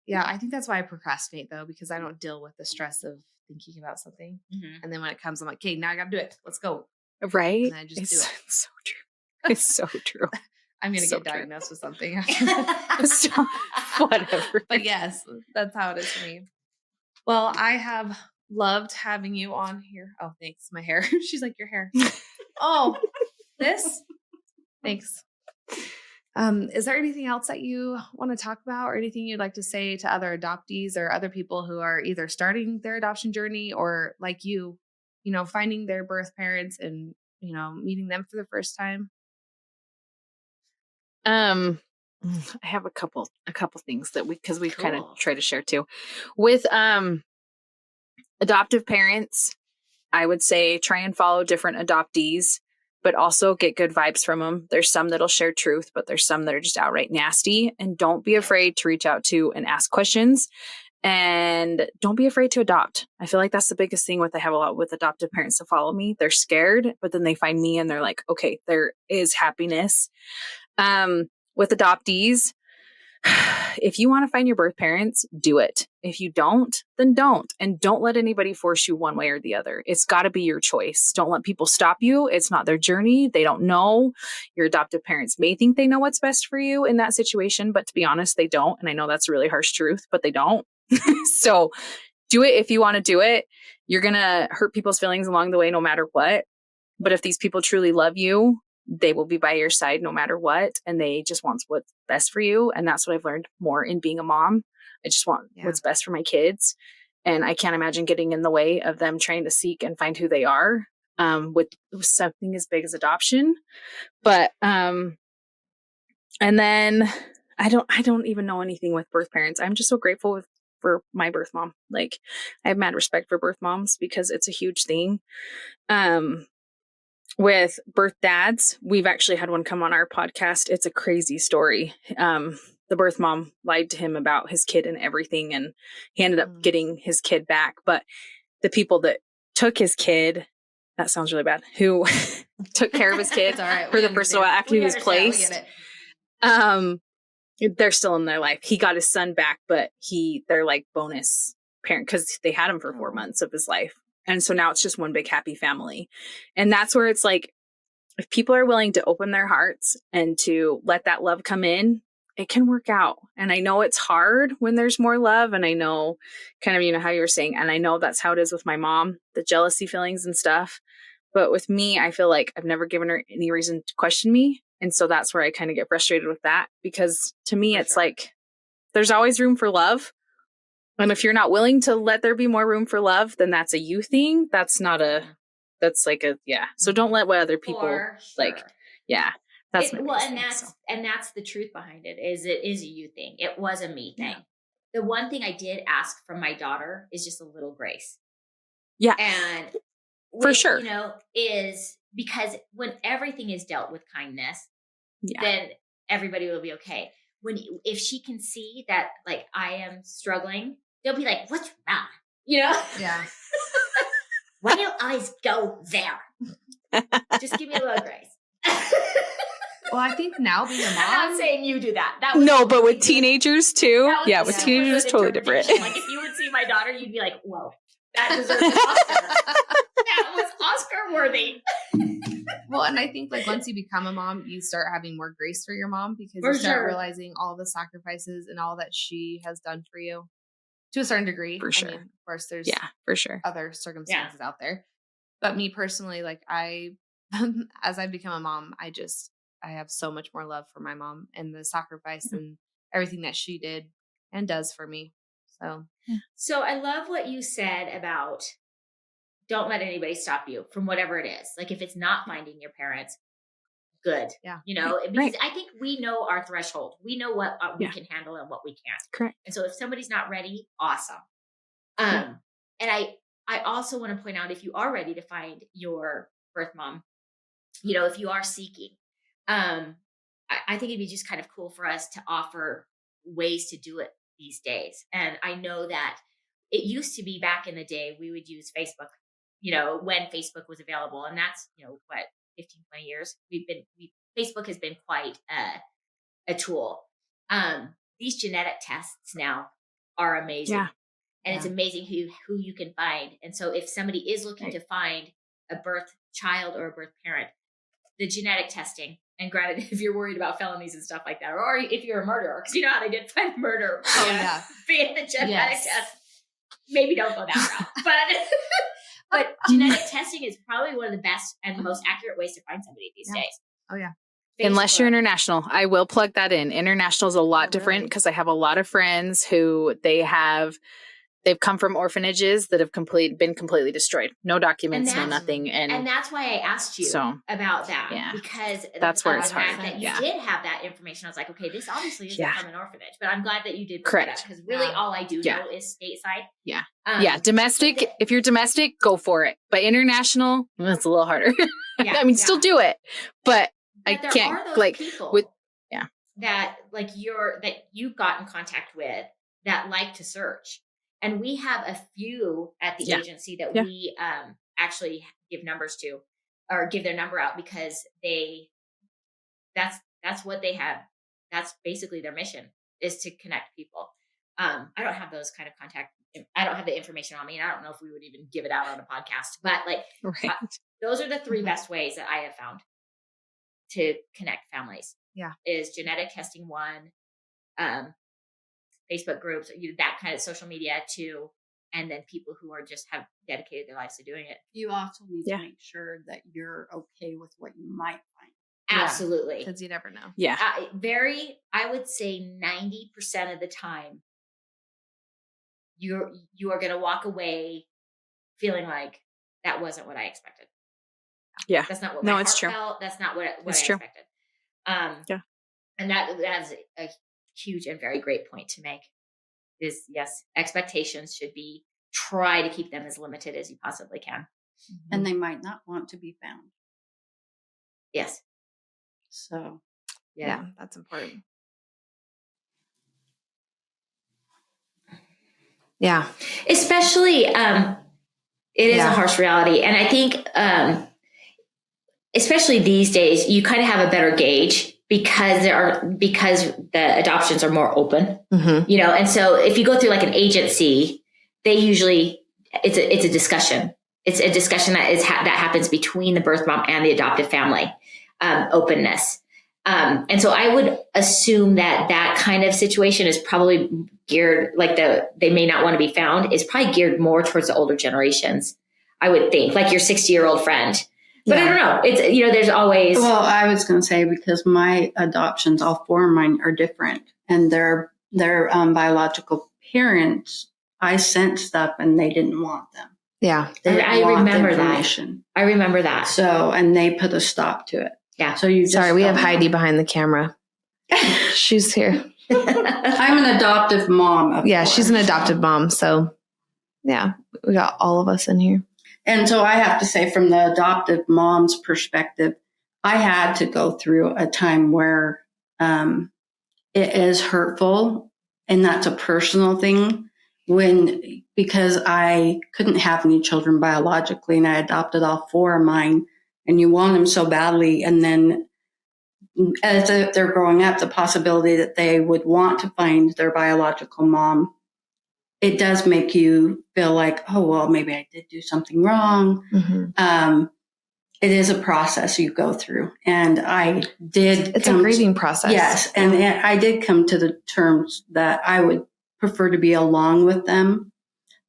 yeah, I think that's why I procrastinate though, because I don't deal with the stress of thinking about something. Mm-hmm. And then when it comes, I'm like, okay, now I got to do it. Let's go. Right. And I just do it. So true. It's so true. I'm going to get diagnosed with something. So, whatever. But yes, that's how it is for me. Well, I have loved having you on here. Oh, thanks. My hair. She's like, your hair. Oh, this? Thanks. Is there anything else that you want to talk about or anything you'd like to say to other adoptees or other people who are either starting their adoption journey or like you, finding their birth parents and, meeting them for the first time? I have a couple things that we've kind of tried to share too. With adoptive parents, I would say try and follow different adoptees, but also get good vibes from them. There's some that'll share truth, but there's some that are just outright nasty. And don't be afraid to reach out to and ask questions. And don't be afraid to adopt. I feel like that's the biggest thing I have a lot with adoptive parents that follow me. They're scared, but then they find me and they're like, okay, there is happiness. With adoptees, if you want to find your birth parents, do it. If you don't, then don't. And don't let anybody force you one way or the other. It's got to be your choice. Don't let people stop you. It's not their journey. They don't know. Your adoptive parents may think they know what's best for you in that situation, but to be honest, they don't. And I know that's a really harsh truth, but they don't. So do it if you want to do it. You're going to hurt people's feelings along the way, no matter what. But if these people truly love you, they will be by your side no matter what. And they just want what's best for you. And that's what I've learned more in being a mom. I just want what's best for my kids. And I can't imagine getting in the way of them trying to seek and find who they are with something as big as adoption. But, and then I don't even know anything with birth parents. I'm just so grateful for my birth mom. Like I have mad respect for birth moms because it's a huge thing. With birth dads, we've actually had one come on our podcast. It's a crazy story. The birth mom lied to him about his kid and everything, and he ended up getting his kid back. But the people that took his kid, that sounds really bad, who took care of his kids for the first while after he was placed, they're still in their life. He got his son back, but they're like bonus parent because they had him for 4 months of his life. And so now it's just one big happy family. And that's where it's like, if people are willing to open their hearts and to let that love come in, it can work out. And I know it's hard when there's more love. And I know kind of, how you were saying, and I know that's how it is with my mom, the jealousy feelings and stuff. But with me, I feel like I've never given her any reason to question me. And so that's where I kind of get frustrated with that, because to me, it's like, there's always room for love. And if you're not willing to let there be more room for love, then that's a you thing. That's like a. So don't let what other people that's and that's the truth behind it is a you thing. It was a me thing. The one thing I did ask from my daughter is just a little grace. Yeah. And for sure, is because when everything is dealt with kindness, then everybody will be okay. If she can see that, like, I am struggling, they'll be like, what's wrong? Yeah. Why do you always go there? Just give me a little grace. Well, I think now being a mom. I'm not saying you do that. But with teenagers too. Yeah, with teenagers, it's totally different. Like if you would see my daughter, you'd be like, whoa, that deserves an Oscar. That was Oscar worthy. Well, and I think like once you become a mom, you start having more grace for your mom because you start realizing all the sacrifices and all that she has done for you to a certain degree. For sure. I mean, of course, there's for sure other circumstances out there. But me personally, like as I've become a mom, I have so much more love for my mom and the sacrifice and everything that she did and does for me. So I love what you said about don't let anybody stop you from whatever it is. Like if it's not finding your parents, good. Yeah. Because I think we know our threshold. We know what we can handle and what we can't. Correct. And so if somebody's not ready, awesome. And I also want to point out, if you are ready to find your birth mom, if you are seeking, I think it'd be just kind of cool for us to offer ways to do it these days. And I know that it used to be back in the day, we would use Facebook, when Facebook was available. And that's, 15, 20 years. Facebook has been quite a tool. These genetic tests now are amazing. Yeah. And it's amazing who you can find. And so if somebody is looking to find a birth child or a birth parent, the genetic testing, and granted, if you're worried about felonies and stuff like that, or if you're a murderer, because you know how they did find murder via the genetic test, maybe don't go that route. But genetic testing is probably one of the best and most accurate ways to find somebody these days. Oh, yeah. Facebook. Unless you're international. I will plug that in. International is a lot different because I have a lot of friends who they've come from orphanages that have been completely destroyed. No documents, no nothing. And that's why I asked you about that, because that's where it's hard. That you did have that information. I was like, okay, this obviously isn't from an orphanage, but I'm glad that you did. Correct. Because really all I do know is stateside. Yeah. Domestic. If you're domestic, go for it. But international, it's a little harder. I mean, still do it, but I can't are those people that you got in contact with that like to search. And we have a few at the agency that we actually give numbers to, or give their number out, because that's what they have. That's basically their mission, is to connect people. I don't have those kind of contact. I don't have the information on me, and I don't know if we would even give it out on a podcast. But those are the three best ways that I have found to connect families. Yeah, is genetic testing one. Facebook groups, that kind of social media too, and then people who are just have dedicated their lives to doing it. You also need to make sure that you're okay with what you might find. Absolutely, because you never know. Yeah, I would say 90% of the time, you are going to walk away feeling like that wasn't what I expected. Yeah, that's not what my heart felt. That's not what I expected. And that's a huge and very great point to make. Is expectations should be, try to keep them as limited as you possibly can. And they might not want to be found. Yes. So yeah, that's important. Yeah. Especially it is a harsh reality. And I think especially these days, you kind of have a better gauge because the adoptions are more open, and so if you go through like an agency, they usually, it's a discussion. It's a discussion that happens between the birth mom and the adoptive family, openness. And so I would assume that kind of situation is probably geared, like they may not want to be found, is probably geared more towards the older generations. I would think, like your 60-year-old friend. But I don't know. It's, there's always. Well, I was going to say, because my adoptions, all four of mine are different, and their biological parents, I sent stuff and they didn't want them. Yeah. I remember that. I remember that. So, and they put a stop to it. Yeah. So you just. Sorry, we have Heidi behind the camera. She's here. I'm an adoptive mom. She's an adoptive mom. So yeah, we got all of us in here. And so I have to say, from the adoptive mom's perspective, I had to go through a time where it is hurtful, and that's a personal thing. Because I couldn't have any children biologically, and I adopted all four of mine, and you want them so badly, and then as they're growing up, the possibility that they would want to find their biological mom, it does make you feel like, oh, well, maybe I did do something wrong. Mm-hmm. It is a process you go through. And I did. It's a grieving process. Yes. And I did come to the terms that I would prefer to be along with them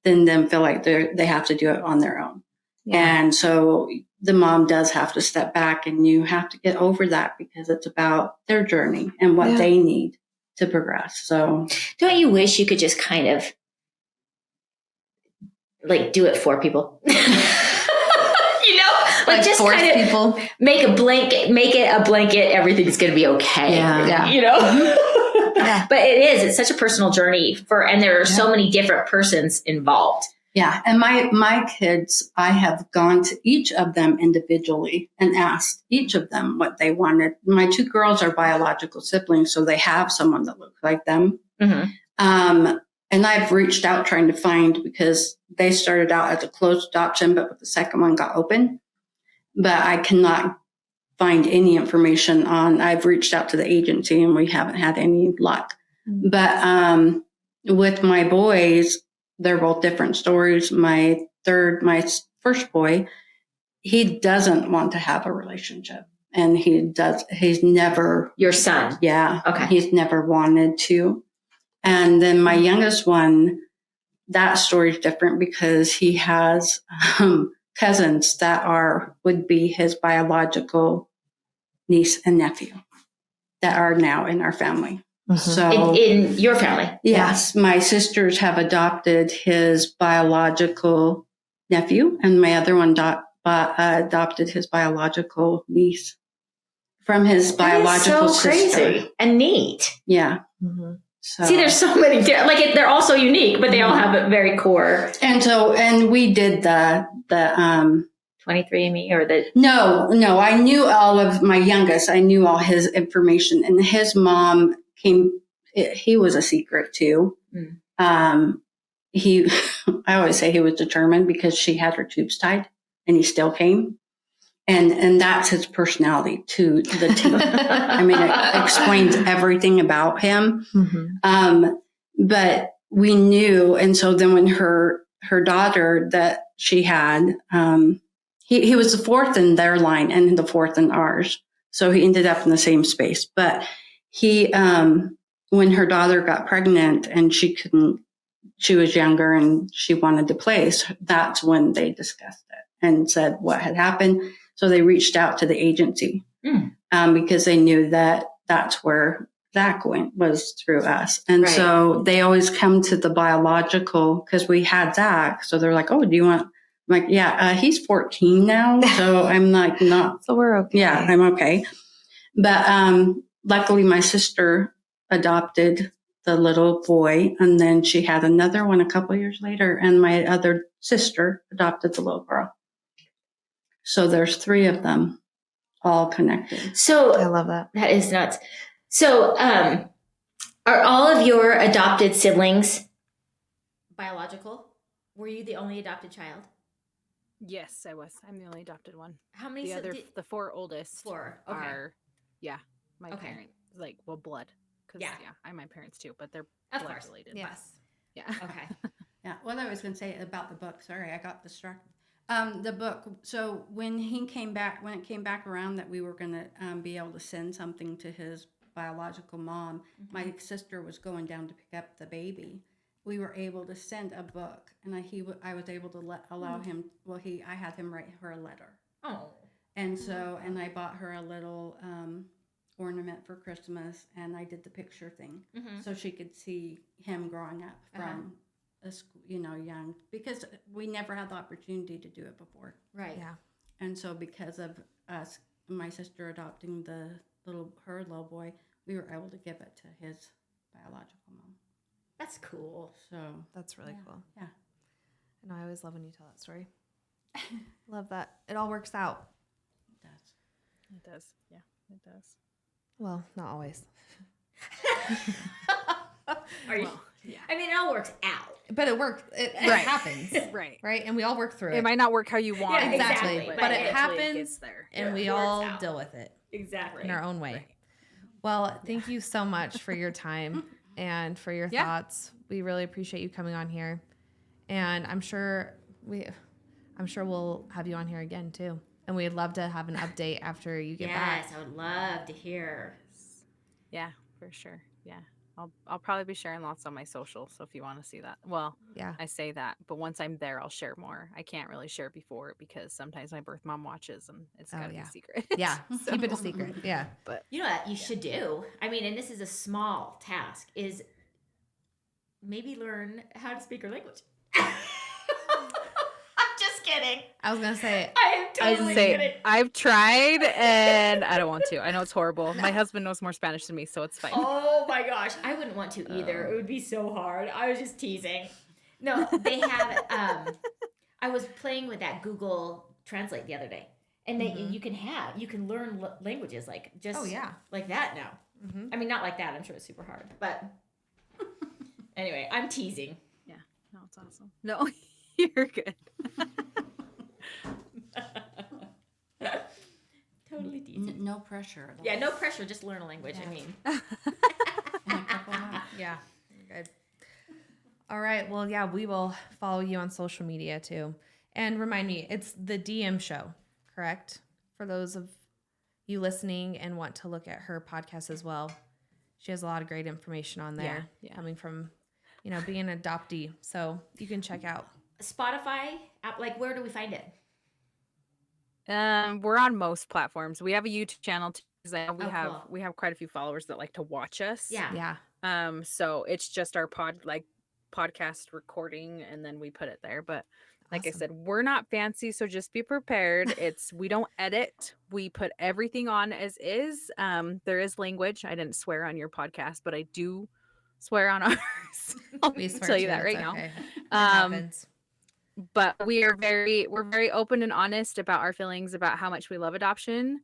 than them feel like they have to do it on their own. Yeah. And so the mom does have to step back, and you have to get over that because it's about their journey and what they need to progress. So don't you wish you could just kind of like do it for people? Like just force kind of people. Make it a blanket. Everything's going to be okay. Yeah. But it's such a personal journey and there are so many different persons involved. Yeah. And my kids, I have gone to each of them individually and asked each of them what they wanted. My 2 girls are biological siblings, so they have someone that looks like them. Mm-hmm. And I've reached out trying to find, because they started out as a closed adoption, but the second one got open. But I cannot find any information I've reached out to the agency and we haven't had any luck. Mm-hmm. But with my boys, they're both different stories. My first boy, he doesn't want to have a relationship. And he's never. Your son? Yeah. Okay. He's never wanted to. And then my youngest one, that story is different because he has cousins that would be his biological niece and nephew that are now in our family. Mm-hmm. So in your family? Yes. My sisters have adopted his biological nephew, and my other one adopted his biological niece from his biological sister. Crazy and neat. Yeah. Mm-hmm. So. See, there's so many, they're all so unique, but they all have a very core. And we did the 23andMe or the. No, I knew all of my youngest. I knew all his information, and his mom he was a secret too. Mm. I always say he was determined because she had her tubes tied and he still came. And that's his personality to the T. I mean, it explains everything about him. Mm-hmm. But we knew. And so then when her daughter that she had, he was the 4th in their line and the 4th in ours. So he ended up in the same space. But when her daughter got pregnant and she was younger and she wanted to place, that's when they discussed it and said what had happened. So they reached out to the agency because they knew that that's where Zach was through us. And so they always come to the biological because we had Zach. So they're like, oh, do you want? I'm like, yeah, he's 14 now. So I'm like, not. So we're okay. Yeah, I'm okay. But luckily my sister adopted the little boy, and then she had another one a couple of years later, and my other sister adopted the little girl. So there's 3 of them all connected. So I love that. That is nuts. So are all of your adopted siblings biological? Were you the only adopted child? Yes, I was. I'm the only adopted one. How many? The 4 oldest 4 are my parents, like blood. Because I'm my parents too, but they're blood related. Yes. Yeah. Okay. Yeah. What I was going to say about the book. Sorry, I got distracted. The book. So when it came back around that we were going to be able to send something to his biological mom, my sister was going down to pick up the baby. We were able to send a book, and I was able to allow him. Well, I had him write her a letter. Oh. And so, and I bought her a little ornament for Christmas, and I did the picture thing so she could see him growing up from. Young, because we never had the opportunity to do it before. Right. Yeah. And so because of us, my sister adopting her little boy, we were able to give it to his biological mom. That's cool. So that's really cool. Yeah. And I always love when you tell that story. Love that. It all works out. It does. It does. Yeah, it does. Well, not always. Are you? Well, yeah. I mean, it all works out. But it works. It happens. Right. Right. And we all work through it. It might not work how you want. Yeah, exactly. But it happens. Gets there. And we all deal with it. Exactly. In our own way. Right. Well, thank you so much for your time and for your thoughts. We really appreciate you coming on here. And I'm sure we'll have you on here again too. And we'd love to have an update after you get back. Yes, I would love to hear. Yeah, for sure. Yeah. I'll probably be sharing lots on my social. So if you want to see that, well, Yeah. I say that, but once I'm there, I'll share more. I can't really share before because sometimes my birth mom watches and it's gotta be secret. Yeah. So- Keep it a secret. Yeah. But You know what you should do? I mean, and this is a small task, is maybe learn how to speak her language. I'm just kidding. I was going to say, I am totally kidding. I've tried and I don't want to. I know it's horrible. My husband knows more Spanish than me, so it's fine. Oh my gosh. I wouldn't want to either. It would be so hard. I was just teasing. No, they have, I was playing with that Google Translate the other day. And they, you can learn languages like just like that now. Mm-hmm. I mean, not like that. I'm sure it's super hard. But anyway, I'm teasing. Yeah. No, it's awesome. No, you're good. Totally teasing. No pressure at all. Yeah, no pressure. Just learn a language. I mean. yeah. Good. All right. Well, yeah, we will follow you on social media too. And remind me, it's the DM show, correct? For those of you listening and want to look at her podcast as well. She has a lot of great information on there coming from, being an adoptee. So you can check out Spotify, like where do we find it? We're on most platforms. We have a YouTube channel too, because Cool. we have quite a few followers that like to watch us. Yeah. So it's just our podcast recording and then we put it there. But like I said, we're not fancy, so just be prepared. We don't edit. We put everything on as is. There is language. I didn't swear on your podcast, but I do swear on ours. I'll tell you that right now. It happens. But we're very open and honest about our feelings about how much we love adoption.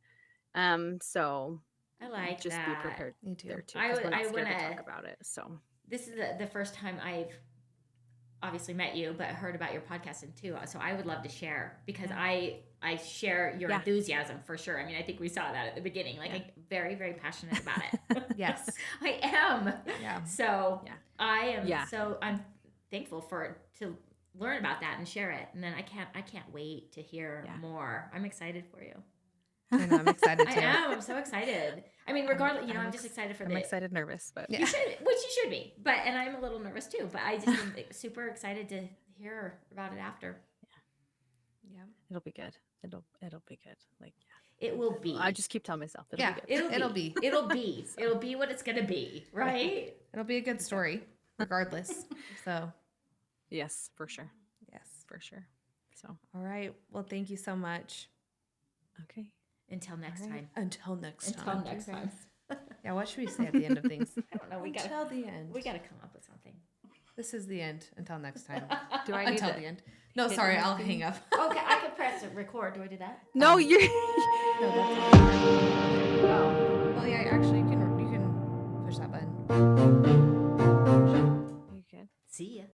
So I like just that. be prepared. Me too. There too. I We're not wanna scared to talk about it. So this is the first time I've obviously met you, but heard about your podcasting too. So I would love to share because I share your enthusiasm for sure. I mean, I think we saw that at the beginning. Like, I'm very, very passionate about it. Yes, I am. Yeah. So I am. Yeah. So I'm thankful to learn about that and share it. And then I can't wait to hear more. I'm excited for you. I know, I'm excited too. I am. I'm so excited. I mean, regardless, I'm just excited for I'm excited, nervous, but you should, which you should be. But and I'm a little nervous too. But I just am super excited to hear about it after. Yeah, it'll be good. It'll be good. Like it will be. I just keep telling myself it'll be good. It'll be. It'll be what it's gonna be, right? It'll be a good story, regardless. So, yes, for sure. Yes, for sure. So, all right. Well, thank you so much. Okay. Until next time. Until next time. Yeah, what should we say at the end of things? I don't know. Until the end. We gotta come up with something. This is the end. Until next time. Do I need until the end? No, sorry. I'll hang up. Okay, I can press record. Do I do that? No, you're. No, that's oh. Well, yeah. Actually, you can push that button. You can. See ya.